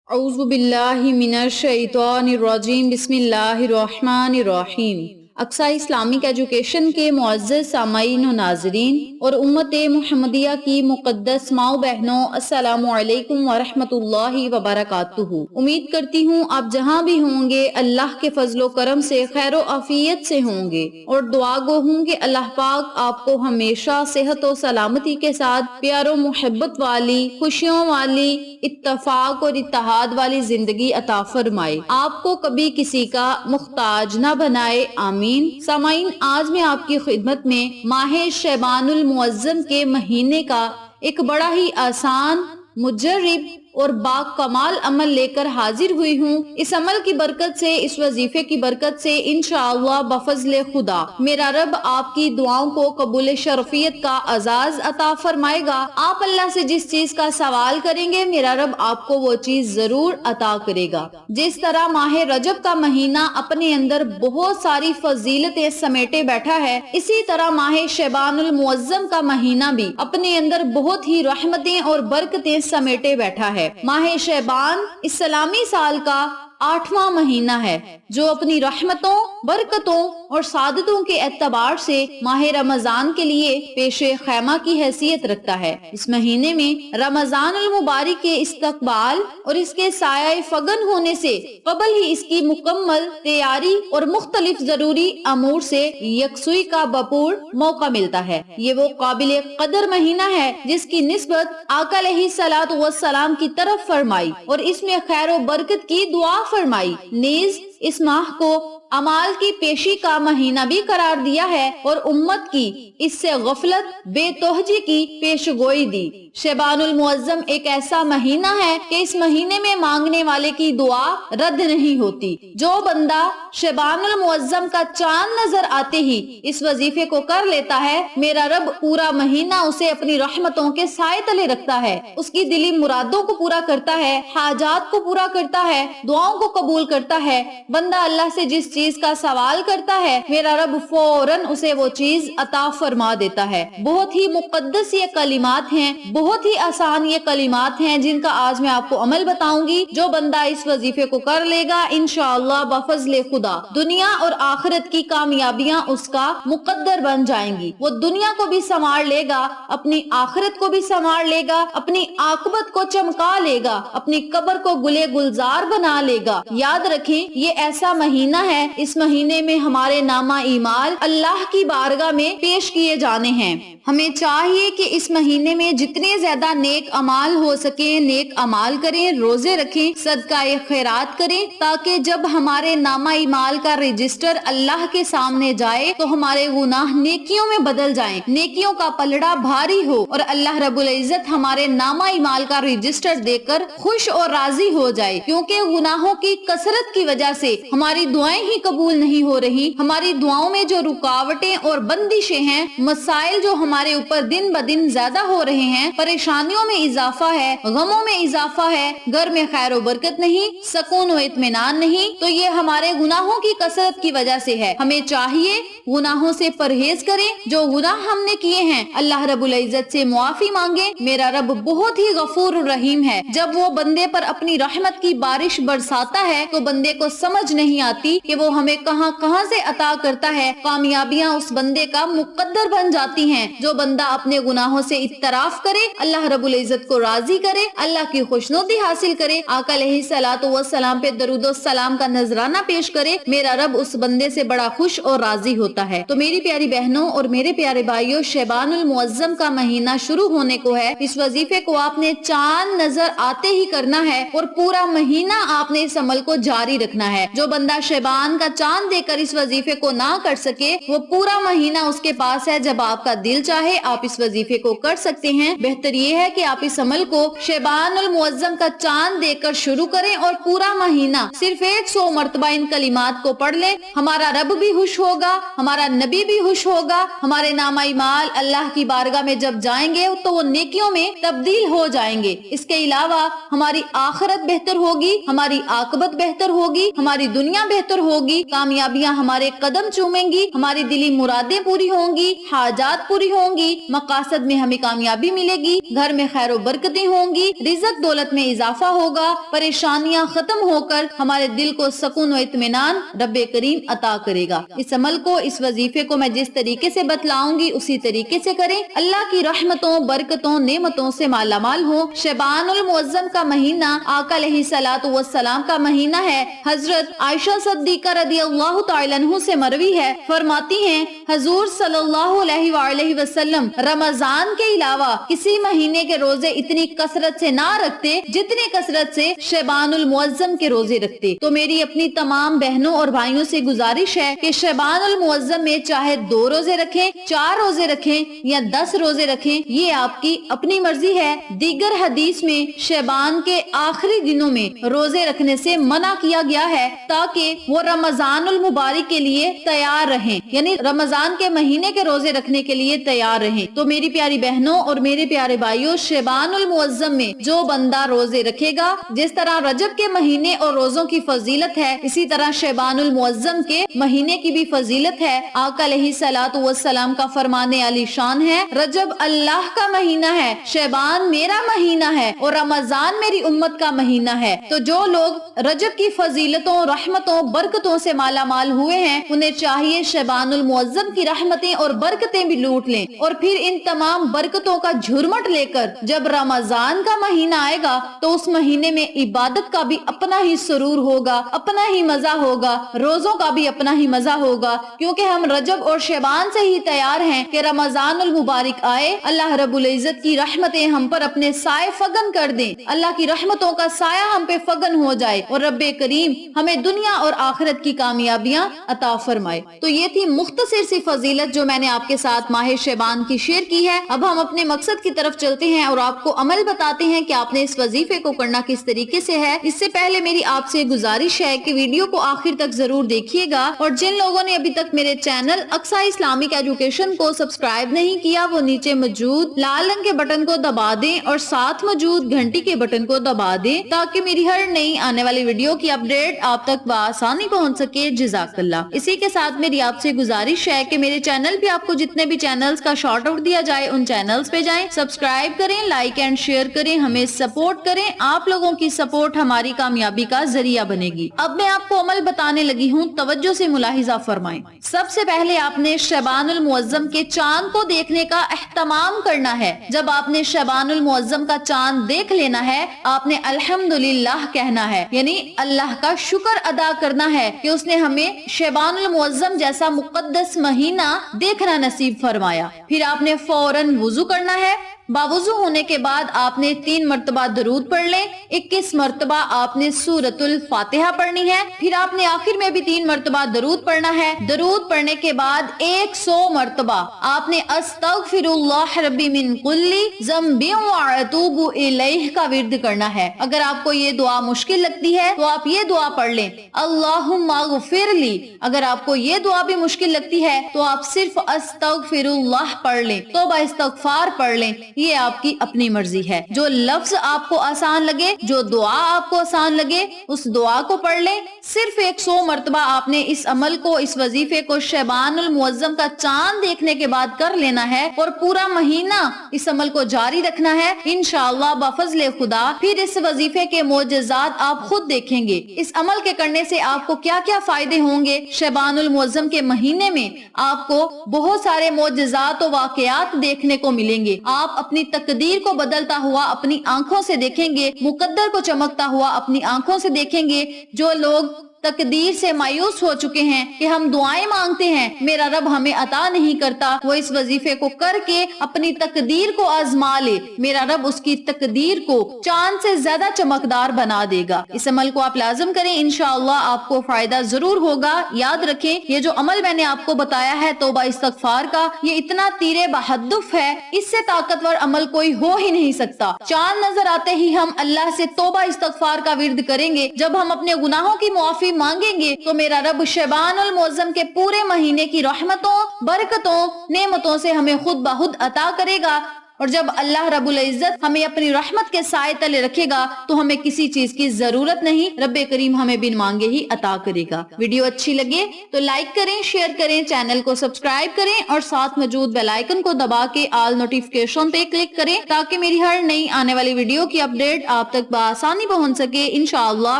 اعوذ باللہ من الشیطان الرجیم بسم اللہ الرحمن الرحیم۔ اقصی اسلامک ایجوکیشن کے معزز سامعین و ناظرین اور امت محمدیہ کی مقدس ماں و بہنوں، السلام علیکم ورحمۃ اللہ وبرکاتہ۔ امید کرتی ہوں آپ جہاں بھی ہوں گے اللہ کے فضل و کرم سے خیر و عافیت سے ہوں گے، اور دعا گو ہوں کہ اللہ پاک آپ کو ہمیشہ صحت و سلامتی کے ساتھ پیار و محبت والی، خوشیوں والی، اتفاق اور اتحاد والی زندگی عطا فرمائے، آپ کو کبھی کسی کا محتاج نہ بنائے، آمین۔ سامعین، آج میں آپ کی خدمت میں ماہ شعبان المعظم کے مہینے کا ایک بڑا ہی آسان، مجرب اور با کمال عمل لے کر حاضر ہوئی ہوں۔ اس عمل کی برکت سے، اس وظیفے کی برکت سے انشاءاللہ بفضل خدا میرا رب آپ کی دعاؤں کو قبول شرفیت کا اعزاز عطا فرمائے گا۔ آپ اللہ سے جس چیز کا سوال کریں گے، میرا رب آپ کو وہ چیز ضرور عطا کرے گا۔ جس طرح ماہ رجب کا مہینہ اپنے اندر بہت ساری فضیلتیں سمیٹے بیٹھا ہے، اسی طرح ماہ شعبان المعظم کا مہینہ بھی اپنے اندر بہت ہی رحمتیں اور برکتیں سمیٹے بیٹھا ہے۔ ماہ شعبان اسلامی سال کا 8واں مہینہ ہے، جو اپنی رحمتوں، برکتوں اور سعادتوں کے اعتبار سے ماہ رمضان کے لیے پیش خیمہ کی حیثیت رکھتا ہے۔ اس مہینے میں رمضان المبارک کے استقبال اور اس کے سایہ فگن ہونے سے قبل ہی اس کی مکمل تیاری اور مختلف ضروری امور سے یکسوئی کا بھرپور موقع ملتا ہے۔ یہ وہ قابل قدر مہینہ ہے جس کی نسبت آقا علیہ الصلوۃ والسلام کی طرف فرمائی اور اس میں خیر و برکت کی دعا فرمائی، نیز اس ماہ کو اعمال کی پیشی کا مہینہ بھی قرار دیا ہے اور امت کی اس سے غفلت، بے توجہی کی پیش گوئی دی۔ شعبان المعظم ایک ایسا مہینہ ہے کہ اس مہینے میں مانگنے والے کی دعا رد نہیں ہوتی۔ جو بندہ شعبان المعظم کا چاند نظر آتے ہی اس وظیفے کو کر لیتا ہے، میرا رب پورا مہینہ اسے اپنی رحمتوں کے سائے تلے رکھتا ہے، اس کی دلی مرادوں کو پورا کرتا ہے، حاجات کو پورا کرتا ہے، دعاؤں کو قبول کرتا ہے۔ بندہ اللہ سے جس چیز کا سوال کرتا ہے، میرا رب فوراً اسے وہ چیز عطا فرما دیتا ہے۔ بہت ہی مقدس یہ کلمات ہیں، بہت ہی آسان یہ کلمات ہیں جن کا آج میں آپ کو عمل بتاؤں گی۔ جو بندہ اس وظیفے کو کر لے گا، انشاءاللہ بفضل خدا دنیا اور آخرت کی کامیابیاں اس کا مقدر بن جائیں گی۔ وہ دنیا کو بھی سنوار لے گا، اپنی آخرت کو بھی سنوار لے گا، اپنی عاقبت کو چمکا لے گا، اپنی قبر کو گلے گلزار بنا لے گا۔ یاد رکھیں، یہ ایسا مہینہ ہے، اس مہینے میں ہمارے نامہ اعمال اللہ کی بارگاہ میں پیش کیے جانے ہیں۔ ہمیں چاہیے کہ اس مہینے میں جتنے زیادہ نیک اعمال ہو سکیں، نیک اعمال کریں، روزے رکھیں، صدقہ خیرات کریں، تاکہ جب ہمارے نامہ اعمال کا رجسٹر اللہ کے سامنے جائے تو ہمارے گناہ نیکیوں میں بدل جائیں، نیکیوں کا پلڑا بھاری ہو اور اللہ رب العزت ہمارے نامہ اعمال کا رجسٹر دیکھ کر خوش اور راضی ہو جائے۔ کیونکہ گناہوں کی کثرت کی وجہ سے ہماری دعائیں ہی قبول نہیں ہو رہی، ہماری دعاؤں میں جو رکاوٹیں اور بندشیں ہیں، مسائل جو ہمارے اوپر دن بدن زیادہ ہو رہے ہیں، پریشانیوں میں اضافہ ہے، غموں میں اضافہ ہے، گھر میں خیر و برکت نہیں، سکون و اطمینان نہیں، تو یہ ہمارے گناہوں کی کثرت کی وجہ سے ہے۔ ہمیں چاہیے گناہوں سے پرہیز کریں، جو گناہ ہم نے کیے ہیں اللہ رب العزت سے معافی مانگے۔ میرا رب بہت ہی غفور الرحیم ہے، جب وہ بندے پر اپنی رحمت کی بارش برساتا ہے تو بندے کو سمجھ نہیں آتی کہ وہ ہمیں کہاں کہاں سے عطا کرتا ہے، کامیابیاں اس بندے کا مقدر بن جاتی ہیں۔ جو بندہ اپنے گناہوں سے اعتراف کرے، اللہ رب العزت کو راضی کرے، اللہ کی خوشنودی حاصل کرے، آقا علیہ الصلوۃ والسلام پہ درود و سلام کا نذرانہ پیش کرے، میرا رب اس بندے سے بڑا خوش اور راضی ہوتا ہے۔ تو میری پیاری بہنوں اور میرے پیارے بھائیوں، شعبان المعظم کا مہینہ شروع ہونے کو ہے۔ اس وظیفے کو آپ نے چاند نظر آتے ہی کرنا ہے اور پورا مہینہ آپ نے اس عمل کو جاری رکھنا ہے۔ جو بندہ شعبان کا چاند دے کر اس وظیفے کو نہ کر سکے، وہ پورا مہینہ اس کے پاس ہے، جب آپ کا دل چاہے آپ اس وظیفے کو کر سکتے ہیں۔ بہتر یہ ہے کہ آپ اس عمل کو شعبان المعظم کا چاند دے کر شروع کریں اور پورا مہینہ صرف 100 مرتبہ ان کلمات کو پڑھ لیں۔ ہمارا رب بھی خوش ہوگا، ہمارا نبی بھی خوش ہوگا، ہمارے نامہ اعمال اللہ کی بارگاہ میں جب جائیں گے تو وہ نیکیوں میں تبدیل ہو جائیں گے۔ اس کے علاوہ ہماری آخرت بہتر ہوگی، ہماری عاقبت بہتر ہوگی، ہماری دنیا بہتر ہوگی ہوگی, کامیابیاں ہمارے قدم چومیں گی, ہماری دلی مرادیں پوری ہوں گی, حاجات پوری ہوں گی, مقاصد میں ہمیں کامیابی ملے گی, گھر میں خیر و برکتیں ہوں گی, رزق دولت میں اضافہ ہوگا, پریشانیاں ختم ہو کر ہمارے دل کو سکون و اطمینان رب کریم عطا کرے گا. اس عمل کو, اس وظیفے کو میں جس طریقے سے بتلاؤں گی اسی طریقے سے کریں. اللہ کی رحمتوں, برکتوں, نعمتوں سے مالا مال ہوں. شعبان المعظم کا مہینہ آقا علیہ الصلوۃ والسلام کا مہینہ ہے. حضرت عائشہ صدیقہ رضی اللہ تعالی عنہ سے مروی ہے, فرماتی ہیں حضور صلی اللہ علیہ وآلہ وسلم رمضان کے علاوہ کسی مہینے کے روزے اتنی کثرت سے نہ رکھتے جتنی کثرت سے شعبان المعظم کے روزے رکھتے. تو میری اپنی تمام بہنوں اور بھائیوں سے گزارش ہے کہ شعبان المعظم میں چاہے 2 روزے رکھیں, 4 روزے رکھیں یا 10 روزے رکھیں, یہ آپ کی اپنی مرضی ہے. دیگر حدیث میں شعبان کے آخری دنوں میں روزے رکھنے سے منع کیا گیا ہے تاکہ وہ رمضان المبارک کے لیے تیار رہیں, یعنی رمضان کے مہینے کے روزے رکھنے کے لیے تیار رہیں. تو میری پیاری بہنوں اور میرے پیارے بھائیوں, شعبان المعظم میں جو بندہ روزے رکھے گا, جس طرح رجب کے مہینے اور روزوں کی فضیلت ہے اسی طرح شعبان المعظم کے مہینے کی بھی فضیلت ہے. آقا علیہ الصلوۃ والسلام کا فرمان علی شان ہے, رجب اللہ کا مہینہ ہے, شعبان میرا مہینہ ہے اور رمضان میری امت کا مہینہ ہے. تو جو لوگ رجب کی فضیلتوں, رحمتوں, برکتوں سے مالا مال ہوئے ہیں انہیں چاہیے شعبان المعظم کی رحمتیں اور برکتیں بھی لوٹ لیں, اور پھر ان تمام برکتوں کا جھرمٹ لے کر جب رمضان کا مہینہ آئے گا تو اس مہینے میں عبادت کا بھی اپنا ہی سرور ہوگا, اپنا ہی مزہ ہوگا, روزوں کا بھی اپنا ہی مزہ ہوگا, کیونکہ ہم رجب اور شعبان سے ہی تیار ہیں کہ رمضان المبارک آئے, اللہ رب العزت کی رحمتیں ہم پر اپنے سائے فگن کر دیں, اللہ کی رحمتوں کا سایہ ہم پہ فگن ہو جائے اور رب کریم ہمیں دنیا اور آخرت کی کامیابیاں عطا فرمائے. تو یہ تھی مختصر سی فضیلت جو میں نے آپ کے ساتھ ماہ شعبان کی شیئر کی ہے. اب ہم اپنے مقصد کی طرف چلتے ہیں اور آپ کو عمل بتاتے ہیں کہ آپ نے اس وظیفے کو کرنا کس طریقے سے ہے. اس سے پہلے میری آپ سے گزارش ہے کہ ویڈیو کو آخر تک ضرور دیکھیے گا, اور جن لوگوں نے ابھی تک میرے چینل اقصی اسلامک ایجوکیشن کو سبسکرائب نہیں کیا وہ نیچے موجود لال رنگ کے بٹن کو دبا دیں اور ساتھ موجود گھنٹی کے بٹن کو دبا دیں تاکہ میری ہر نئی آنے والی ویڈیو کی اپڈیٹ آپ تک بآسانی پہنچ سکے. جزاک اللہ. اسی کے ساتھ میری آپ سے گزارش ہے کہ میرے چینل پہ آپ کو جتنے بھی چینلز کا شارٹ آؤٹ دیا جائے ان چینلز پہ جائیں, سبسکرائب کریں, لائک اینڈ شیئر کریں, ہمیں سپورٹ کریں. آپ لوگوں کی سپورٹ ہماری کامیابی کا ذریعہ بنے گی. اب میں آپ کو عمل بتانے لگی ہوں, توجہ سے ملاحظہ فرمائیں. سب سے پہلے آپ نے شعبان المعظم کے چاند کو دیکھنے کا اہتمام کرنا ہے. جب آپ نے شعبان المعظم کا چاند دیکھ لینا ہے آپ نے الحمدللہ کہنا ہے, یعنی اللہ کا شکر ادا کرنا ہے کہ اس نے ہمیں شعبان المعظم جیسا مقدس مہینہ دیکھنا نصیب فرمایا. پھر آپ نے فوراً وضو کرنا ہے. باوضو ہونے کے بعد آپ نے 3 مرتبہ درود پڑھ لیں. 21 مرتبہ آپ نے سورۃ الفاتحہ پڑھنی ہے. پھر آپ نے آخر میں بھی 3 مرتبہ درود پڑھنا ہے. درود پڑھنے کے بعد 100 مرتبہ آپ نے استغفر اللہ ربی من کل ذنب واتوب الیہ کا ورد کرنا ہے. اگر آپ کو یہ دعا مشکل لگتی ہے تو آپ یہ دعا پڑھ لیں, اللہم اغفر لی. اگر آپ کو یہ دعا بھی مشکل لگتی ہے تو آپ صرف استغفر اللہ پڑھ لیں, توبہ استغفار پڑھ لیں. یہ آپ کی اپنی مرضی ہے. جو لفظ آپ کو آسان لگے, جو دعا آپ کو آسان لگے اس دعا کو پڑھ لیں. صرف 100 مرتبہ آپ نے اس عمل کو, اس وظیفے کو شعبان المعظم کا چاند دیکھنے کے بعد کر لینا ہے اور پورا مہینہ اس عمل کو جاری رکھنا ہے. انشاءاللہ بفضل خدا پھر اس وظیفے کے معجزات آپ خود دیکھیں گے. اس عمل کے کرنے سے آپ کو کیا کیا فائدے ہوں گے. شعبان المعظم کے مہینے میں آپ کو بہت سارے معجزات و واقعات دیکھنے کو ملیں گے. آپ اپنی تقدیر کو بدلتا ہوا اپنی آنکھوں سے دیکھیں گے, مقدر کو چمکتا ہوا اپنی آنکھوں سے دیکھیں گے. جو لوگ تقدیر سے مایوس ہو چکے ہیں کہ ہم دعائیں مانگتے ہیں میرا رب ہمیں عطا نہیں کرتا, وہ اس وظیفے کو کر کے اپنی تقدیر کو آزما لے, میرا رب اس کی تقدیر کو چاند سے زیادہ چمکدار بنا دے گا. اس عمل کو آپ لازم کریں, انشاءاللہ آپ کو فائدہ ضرور ہوگا. یاد رکھیں یہ جو عمل میں نے آپ کو بتایا ہے توبہ استغفار کا, یہ اتنا تیر بہدف ہے, اس سے طاقتور عمل کوئی ہو ہی نہیں سکتا. چاند نظر آتے ہی ہم اللہ سے توبہ استغفار کا ورد کریں گے. جب ہم اپنے گناہوں کی معافی مانگیں گے تو میرا رب شعبان المعظم کے پورے مہینے کی رحمتوں, برکتوں, نعمتوں سے ہمیں خود بخود عطا کرے گا. اور جب اللہ رب العزت ہمیں اپنی رحمت کے سائے تلے رکھے گا تو ہمیں کسی چیز کی ضرورت نہیں، رب کریم ہمیں بن مانگے ہی عطا کرے گا۔ ویڈیو اچھی لگے تو لائک کریں، شیئر کریں، چینل کو سبسکرائب کریں اور ساتھ موجود بیل آئیکن کو دبا کے آل نوٹیفیکیشن پہ کلک کریں تاکہ میری ہر نئی آنے والی ویڈیو کی اپڈیٹ آپ تک بآسانی پہنچ سکے۔ انشاءاللہ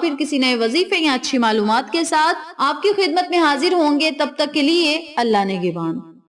پھر کسی نئے وظیفے یا اچھی معلومات کے ساتھ آپ کی خدمت میں حاضر ہوں گے، تب تک کے لیے اللہ نگہبان۔